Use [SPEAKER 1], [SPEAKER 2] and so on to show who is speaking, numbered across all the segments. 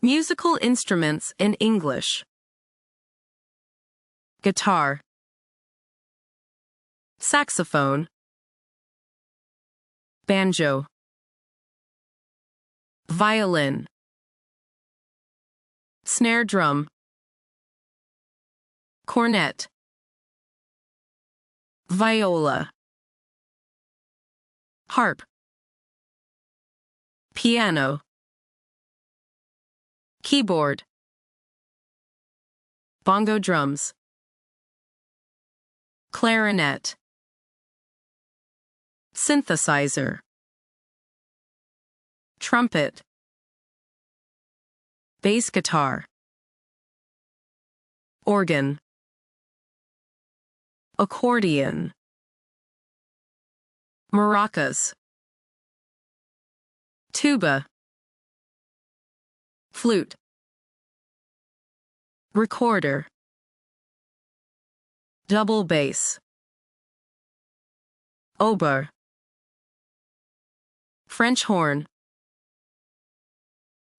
[SPEAKER 1] Musical instruments in English. Guitar, saxophone, banjo, violin, snare drum, cornet, viola, harp, piano, keyboard, bongo drums, clarinet, synthesizer, trumpet, bass guitar, organ, accordion, maracas, tuba, flute, recorder, double bass, oboe, French horn,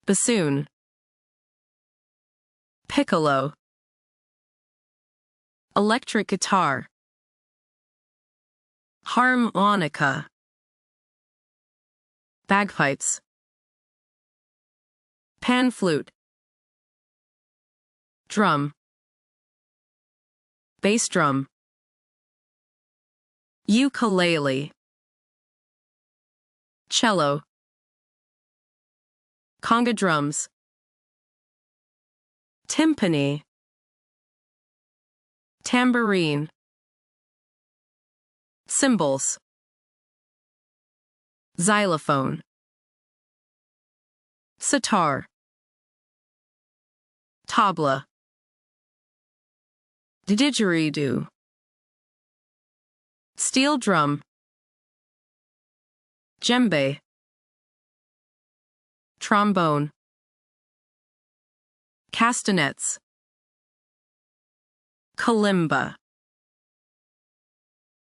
[SPEAKER 1] bassoon, piccolo, electric guitar, harmonica, bagpipes, pan flute, drum, bass drum, ukulele, cello, Conga drums, timpani, tambourine, cymbals, xylophone, sitar, tabla, didgeridoo, steel drum, djembe, trombone, castanets, kalimba.